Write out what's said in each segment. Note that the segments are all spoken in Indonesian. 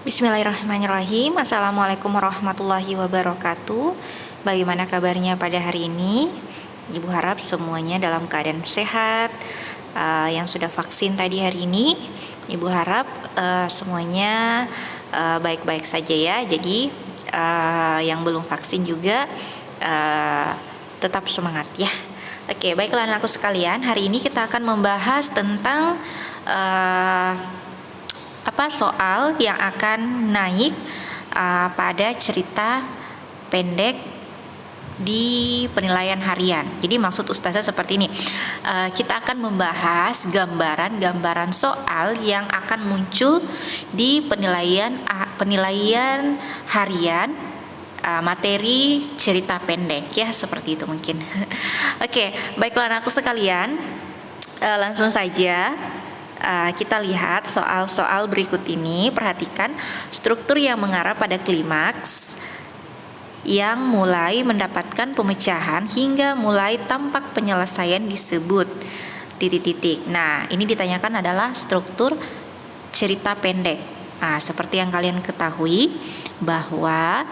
Bismillahirrahmanirrahim. Assalamualaikum warahmatullahi wabarakatuh. Bagaimana kabarnya pada hari ini? Ibu harap semuanya dalam keadaan sehat. Yang sudah vaksin tadi hari ini, Ibu harap semuanya baik-baik saja ya. Jadi yang belum vaksin juga tetap semangat ya. Oke, baiklah anakku sekalian. Hari ini kita akan membahas tentang soal yang akan naik pada cerita pendek di penilaian harian. Jadi maksud ustazah seperti ini, kita akan membahas gambaran soal yang akan muncul di penilaian harian materi cerita pendek ya, seperti itu mungkin. Oke, baiklah anakku sekalian, langsung saja kita lihat soal-soal berikut ini. Perhatikan struktur yang mengarah pada klimaks yang mulai mendapatkan pemecahan hingga mulai tampak penyelesaian disebut titik-titik. Nah, ini ditanyakan adalah struktur cerita pendek. Nah, seperti yang kalian ketahui bahwa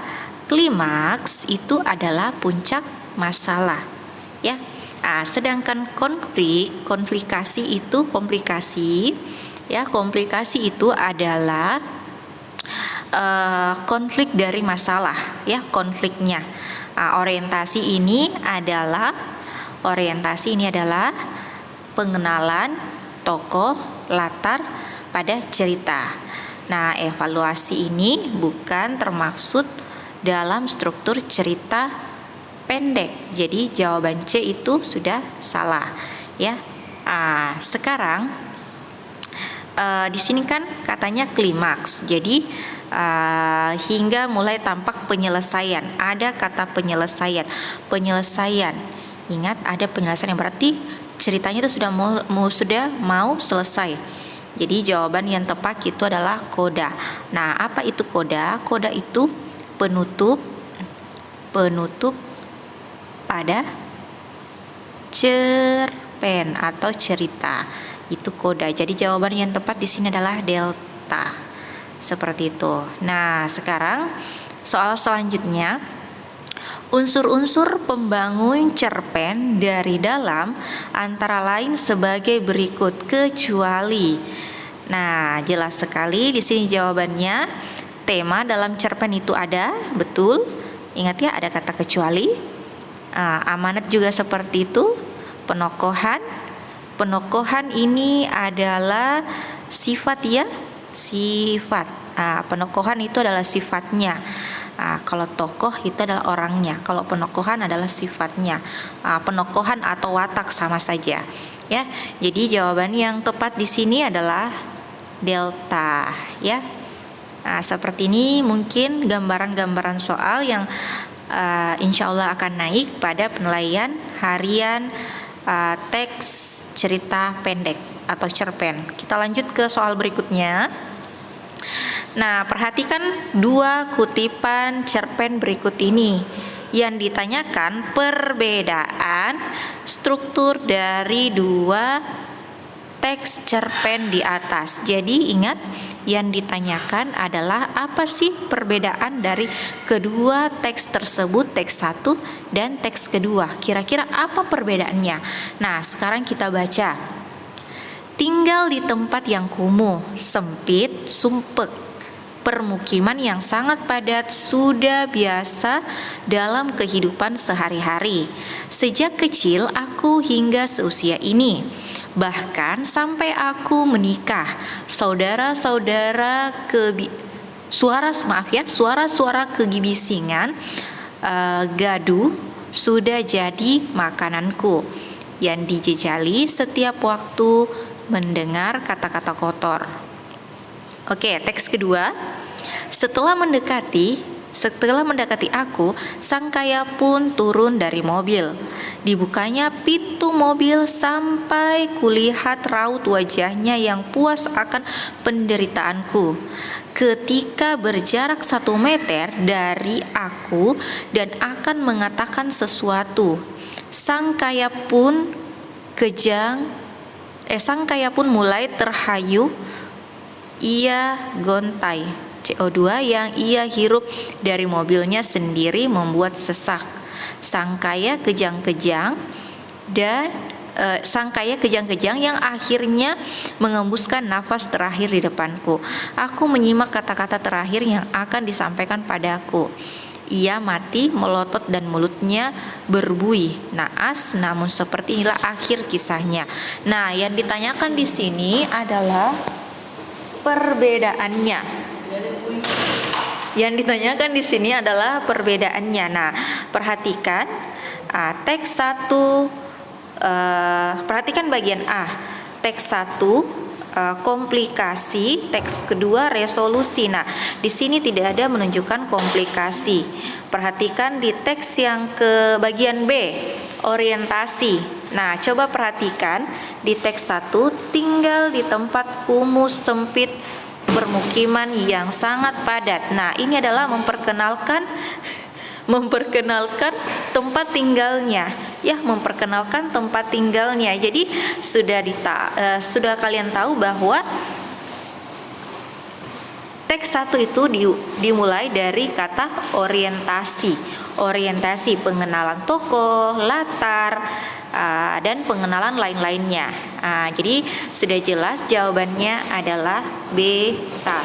klimaks itu adalah puncak masalah ya. Sedangkan komplikasi itu adalah konflik dari masalah ya, konfliknya. Orientasi ini adalah pengenalan tokoh latar pada cerita. Nah, evaluasi ini bukan termaksud dalam struktur cerita pendek. Jadi jawaban C itu sudah salah ya. Sekarang di sini kan katanya klimaks. Jadi hingga mulai tampak penyelesaian. Ada kata penyelesaian. Ingat, ada penyelesaian yang berarti ceritanya itu sudah mau selesai. Jadi jawaban yang tepat itu adalah koda. Nah, apa itu koda? Koda itu penutup pada cerpen atau cerita, itu koda. Jadi jawaban yang tepat di sini adalah delta. Seperti itu. Nah, sekarang soal selanjutnya, unsur-unsur pembangun cerpen dari dalam antara lain sebagai berikut, kecuali. Nah, jelas sekali di sini jawabannya. Tema dalam cerpen itu ada, betul. Ingat ya, ada kata kecuali. Amanat juga seperti itu. Penokohan ini adalah sifat ya, sifat. Penokohan itu adalah sifatnya. Kalau tokoh itu adalah orangnya, kalau penokohan adalah sifatnya. Penokohan atau watak sama saja ya. Jadi jawaban yang tepat di sini adalah delta ya. Seperti ini mungkin gambaran soal yang insya Allah akan naik pada penilaian harian teks cerita pendek atau cerpen. Kita lanjut ke soal berikutnya. Nah, perhatikan dua kutipan cerpen berikut ini. Yang ditanyakan perbedaan struktur dari dua teks cerpen di atas. Jadi ingat, yang ditanyakan adalah apa sih perbedaan dari kedua teks tersebut, teks 1 dan teks kedua. Kira-kira apa perbedaannya? Nah, sekarang kita baca. Tinggal di tempat yang kumuh, sempit, sumpek. Permukiman yang sangat padat sudah biasa dalam kehidupan sehari-hari. Sejak kecil aku hingga seusia ini. Bahkan sampai aku menikah, suara-suara kegibisingan gaduh sudah jadi makananku yang dijejali setiap waktu mendengar kata-kata kotor. Oke, teks kedua. Setelah mendekati aku, sang kaya pun turun dari mobil. Dibukanya pintu mobil sampai kulihat raut wajahnya yang puas akan penderitaanku. Ketika berjarak 1 meter dari aku dan akan mengatakan sesuatu, sang kaya pun mulai terhayu. Ia gontai. CO2 yang ia hirup dari mobilnya sendiri membuat sesak. Sang kaya kejang-kejang yang akhirnya mengembuskan nafas terakhir di depanku. Aku menyimak kata-kata terakhir yang akan disampaikan padaku. Ia mati melotot dan mulutnya berbuih. Naas, namun seperti inilah akhir kisahnya. Nah, yang ditanyakan di sini adalah perbedaannya. Yang ditanyakan di sini adalah perbedaannya. Nah, perhatikan teks 1, perhatikan bagian A. Teks 1 komplikasi, teks kedua resolusi. Nah, di sini tidak ada menunjukkan komplikasi. Perhatikan di teks yang ke bagian B, orientasi. Nah, coba perhatikan di teks 1, tinggal di tempat kumuh sempit permukiman yang sangat padat. Nah, ini adalah memperkenalkan tempat tinggalnya, ya, memperkenalkan tempat tinggalnya. Jadi sudah kalian tahu bahwa teks 1 itu dimulai dari kata orientasi, pengenalan tokoh, latar, dan pengenalan lain-lainnya. Jadi sudah jelas jawabannya adalah beta.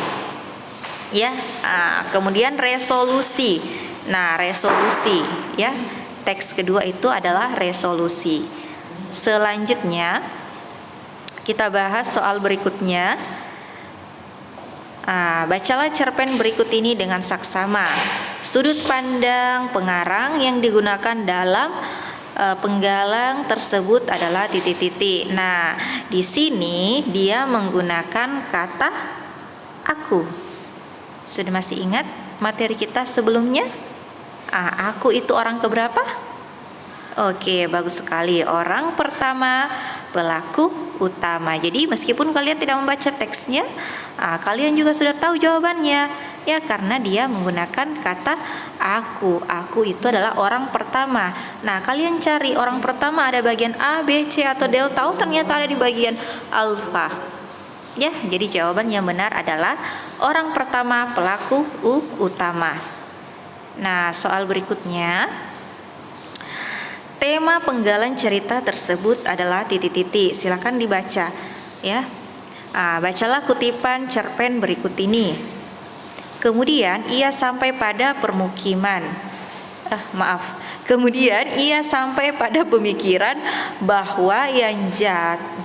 Ya, kemudian resolusi. Nah, resolusi, ya, teks kedua itu adalah resolusi. Selanjutnya kita bahas soal berikutnya. Bacalah cerpen berikut ini dengan saksama. Sudut pandang pengarang yang digunakan dalam penggalang tersebut adalah titik-titik. Nah, di sini dia menggunakan kata aku. Sudah masih ingat materi kita sebelumnya? Aku itu orang keberapa? Oke, bagus sekali. Orang pertama, pelaku utama. Jadi meskipun kalian tidak membaca teksnya, kalian juga sudah tahu jawabannya, ya, karena dia menggunakan kata aku. Aku itu adalah orang pertama. Nah, kalian cari orang pertama ada bagian A, B, C atau delta. Ternyata ada di bagian alfa. Ya, jadi jawaban yang benar adalah orang pertama, pelaku utama. Nah, soal berikutnya, tema penggalan cerita tersebut adalah titik-titik. Silakan dibaca, ya. Bacalah kutipan cerpen berikut ini. Kemudian ia sampai pada permukiman. Kemudian ia sampai pada pemikiran bahwa yang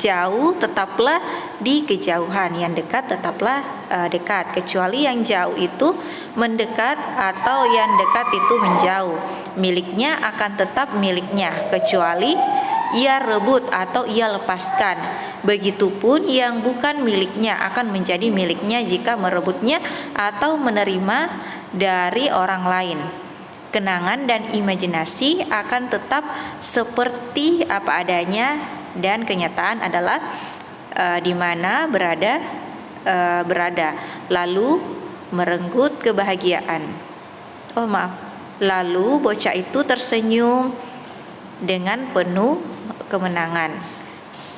jauh tetaplah di kejauhan, yang dekat tetaplah dekat, kecuali yang jauh itu mendekat atau yang dekat itu menjauh. Miliknya akan tetap miliknya, kecuali ia rebut atau ia lepaskan. Begitupun yang bukan miliknya akan menjadi miliknya jika merebutnya atau menerima dari orang lain. Kenangan dan imajinasi akan tetap seperti apa adanya, dan kenyataan adalah di mana berada, lalu merenggut kebahagiaan. Lalu bocah itu tersenyum dengan penuh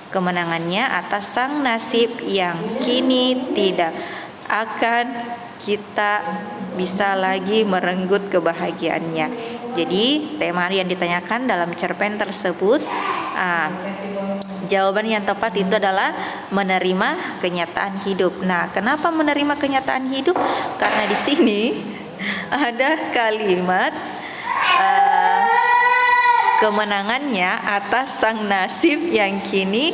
kemenangannya atas sang nasib yang kini tidak akan kita bisa lagi merenggut kebahagiaannya. Jadi tema yang ditanyakan dalam cerpen tersebut, jawaban yang tepat itu adalah menerima kenyataan hidup. Nah, kenapa menerima kenyataan hidup? Karena di sini ada kalimat kemenangannya atas sang nasib yang kini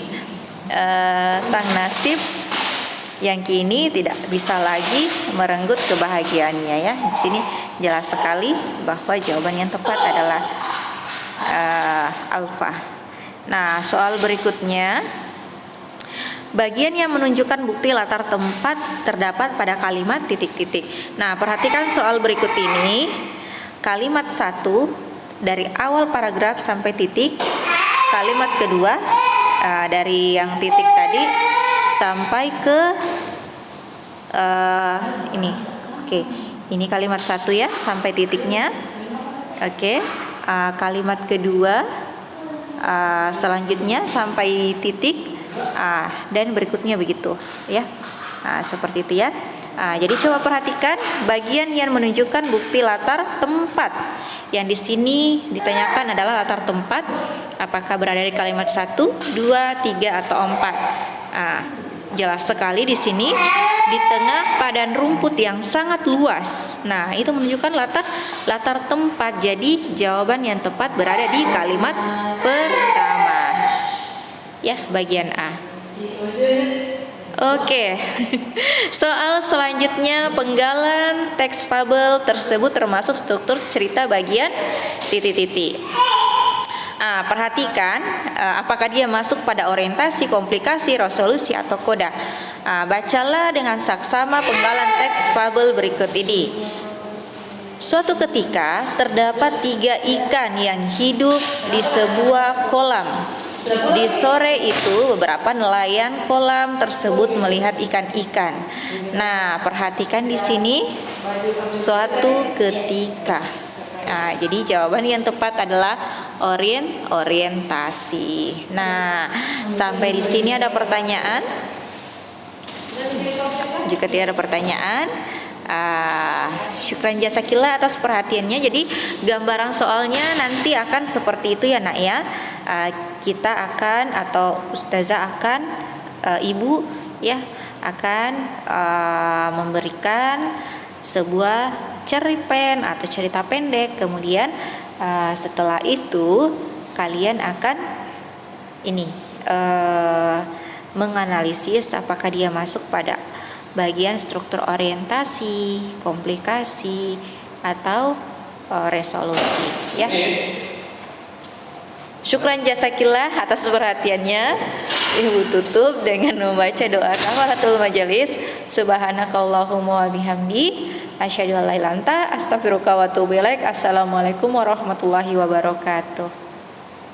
tidak bisa lagi merenggut kebahagiaannya, ya. Di sini jelas sekali bahwa jawaban yang tepat adalah alfa. Nah, soal berikutnya, bagian yang menunjukkan bukti latar tempat terdapat pada kalimat titik-titik. Nah, perhatikan soal berikut ini. Kalimat 1 dari awal paragraf sampai titik. Kalimat kedua dari yang titik tadi sampai ke ini. Oke, ini kalimat 1 ya, sampai titiknya. Oke, kalimat kedua selanjutnya sampai titik, dan berikutnya begitu, ya. Seperti itu, ya. Jadi coba perhatikan bagian yang menunjukkan bukti latar tempat. Yang di sini ditanyakan adalah latar tempat, apakah berada di kalimat 1, 2, 3 atau 4. Jelas sekali di sini di tengah padang rumput yang sangat luas. Nah, itu menunjukkan latar tempat. Jadi jawaban yang tepat berada di kalimat pertama. Ya, bagian A. Oke. Soal selanjutnya, penggalan teks fabel tersebut termasuk struktur cerita bagian titik-titik. Perhatikan apakah dia masuk pada orientasi, komplikasi, resolusi, atau koda. Bacalah dengan saksama penggalan teks fabel berikut ini. Suatu ketika terdapat 3 ikan yang hidup di sebuah kolam. Di sore itu beberapa nelayan kolam tersebut melihat ikan-ikan. Nah, perhatikan di sini suatu ketika. Jadi jawaban yang tepat adalah orientasi. Nah, sampai di sini ada pertanyaan? Jika tidak ada pertanyaan, syukran jasakillah atas perhatiannya. Jadi gambaran soalnya nanti akan seperti itu ya nak ya. Kita akan atau ustazah akan ibu ya akan memberikan sebuah cerpen atau cerita pendek. Kemudian setelah itu kalian akan menganalisis apakah dia masuk pada bagian struktur orientasi, komplikasi, atau resolusi ya. Syukran jasakillah atas perhatiannya. Ibu tutup dengan membaca doa kafaratul majelis. Subhanakallahumma wa bihamdi asyhadu an la ilaha illa anta astaghfiruka wa atubu ilaik. Assalamualaikum warahmatullahi wabarakatuh.